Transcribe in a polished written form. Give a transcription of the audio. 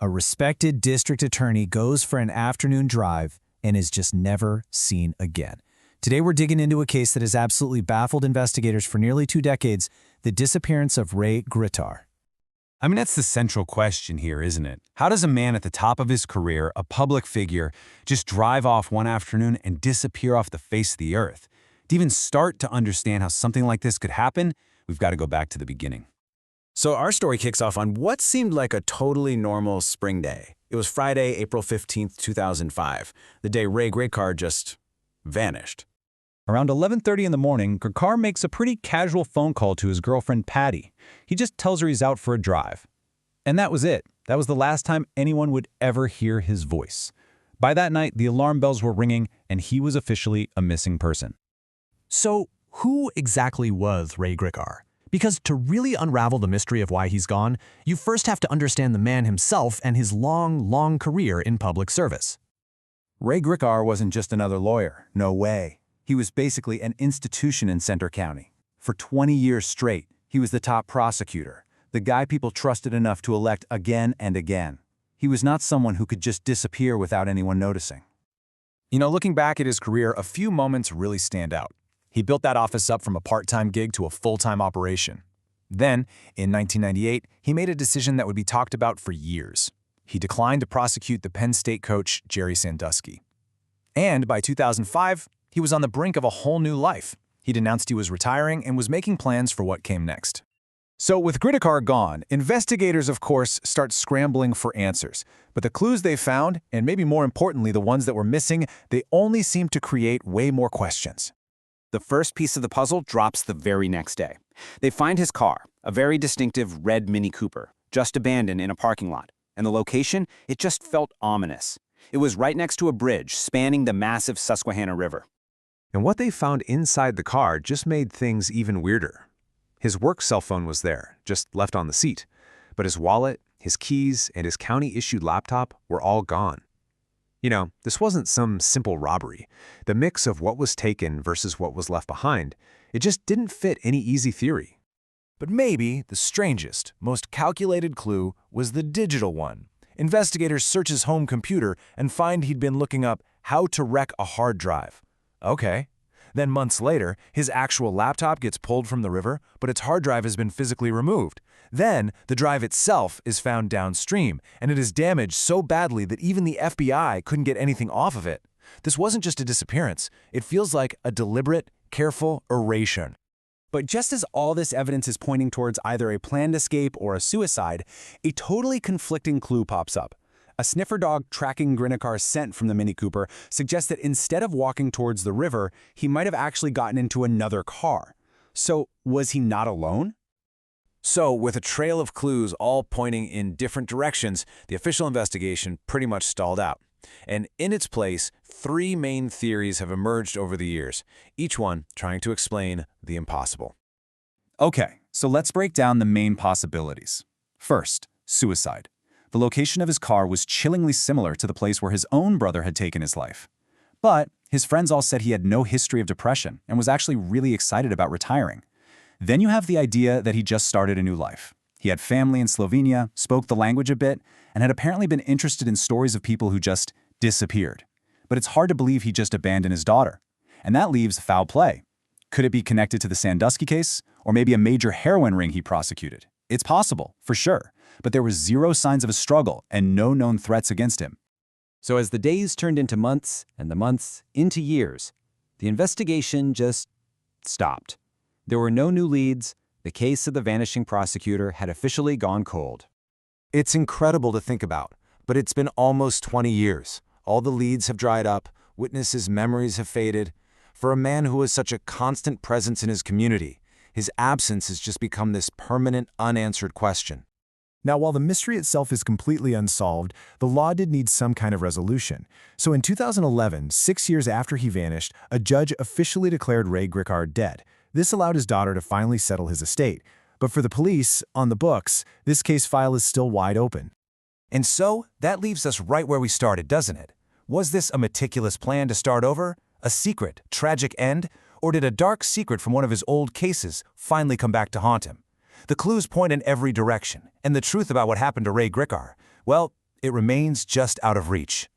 A respected district attorney goes for an afternoon drive and is just never seen again. Today we're digging into a case that has absolutely baffled investigators for nearly 2 decades, the disappearance of Ray Gricar. I mean, that's the central question here, isn't it? How does a man at the top of his career, a public figure, just drive off one afternoon and disappear off the face of the earth? To even start to understand how something like this could happen, we've got to go back to the beginning. So our story kicks off on what seemed like a totally normal spring day. It was Friday, April 15th, 2005, the day Ray Gricar just vanished. Around 11:30 in the morning, Gricar makes a pretty casual phone call to his girlfriend, Patty. He just tells her he's out for a drive. And that was it. That was the last time anyone would ever hear his voice. By that night, the alarm bells were ringing, and he was officially a missing person. So, who exactly was Ray Gricar? Because to really unravel the mystery of why he's gone, you first have to understand the man himself and his long career in public service. Ray Gricar wasn't just another lawyer. No way. He was basically an institution in Center County. For 20 years straight, he was the top prosecutor, the guy people trusted enough to elect again and again. He was not someone who could just disappear without anyone noticing. You know, looking back at his career, a few moments really stand out. He built that office up from a part-time gig to a full-time operation. Then, in 1998, he made a decision that would be talked about for years. He declined to prosecute the Penn State coach, Jerry Sandusky. And by 2005, he was on the brink of a whole new life. He'd announced he was retiring and was making plans for what came next. So with Gricar gone, investigators, of course, start scrambling for answers. But the clues they found, and maybe more importantly, the ones that were missing, they only seemed to create way more questions. The first piece of the puzzle drops the very next day. They find his car, a very distinctive red Mini Cooper, just abandoned in a parking lot. And the location, it just felt ominous. It was right next to a bridge spanning the massive Susquehanna River. And what they found inside the car just made things even weirder. His work cell phone was there, just left on the seat. But his wallet, his keys, and his county-issued laptop were all gone. You know, this wasn't some simple robbery. The mix of what was taken versus what was left behind, it just didn't fit any easy theory. But maybe the strangest, most calculated clue was the digital one. Investigators search his home computer and find he'd been looking up how to wreck a hard drive. Okay. Then months later, his actual laptop gets pulled from the river, but its hard drive has been physically removed. Then, the drive itself is found downstream, and it is damaged so badly that even the FBI couldn't get anything off of it. This wasn't just a disappearance. It feels like a deliberate, careful erasure. But just as all this evidence is pointing towards either a planned escape or a suicide, a totally conflicting clue pops up. A sniffer dog tracking Gricar's scent from the Mini Cooper suggests that instead of walking towards the river, he might have actually gotten into another car. So, was he not alone? So, with a trail of clues all pointing in different directions, the official investigation pretty much stalled out. And in its place, 3 main theories have emerged over the years, each one trying to explain the impossible. Okay, so let's break down the main possibilities. First, suicide. The location of his car was chillingly similar to the place where his own brother had taken his life. But his friends all said he had no history of depression and was actually really excited about retiring. Then you have the idea that he just started a new life. He had family in Slovenia, spoke the language a bit, and had apparently been interested in stories of people who just disappeared. But it's hard to believe he just abandoned his daughter. And that leaves foul play. Could it be connected to the Sandusky case? Or maybe a major heroin ring he prosecuted? It's possible, for sure. But there were 0 signs of a struggle and no known threats against him. So as the days turned into months and the months into years, the investigation just stopped. There were no new leads. The case of the vanishing prosecutor had officially gone cold. It's incredible to think about, but it's been almost 20 years. All the leads have dried up, witnesses' memories have faded. For a man who was such a constant presence in his community, his absence has just become this permanent, unanswered question. Now, while the mystery itself is completely unsolved, the law did need some kind of resolution. So in 2011, 6 years after he vanished, a judge officially declared Ray Gricar dead. This allowed his daughter to finally settle his estate. But for the police, on the books, this case file is still wide open. And so, that leaves us right where we started, doesn't it? Was this a meticulous plan to start over? A secret, tragic end? Or did a dark secret from one of his old cases finally come back to haunt him? The clues point in every direction, and the truth about what happened to Ray Gricar, well, it remains just out of reach.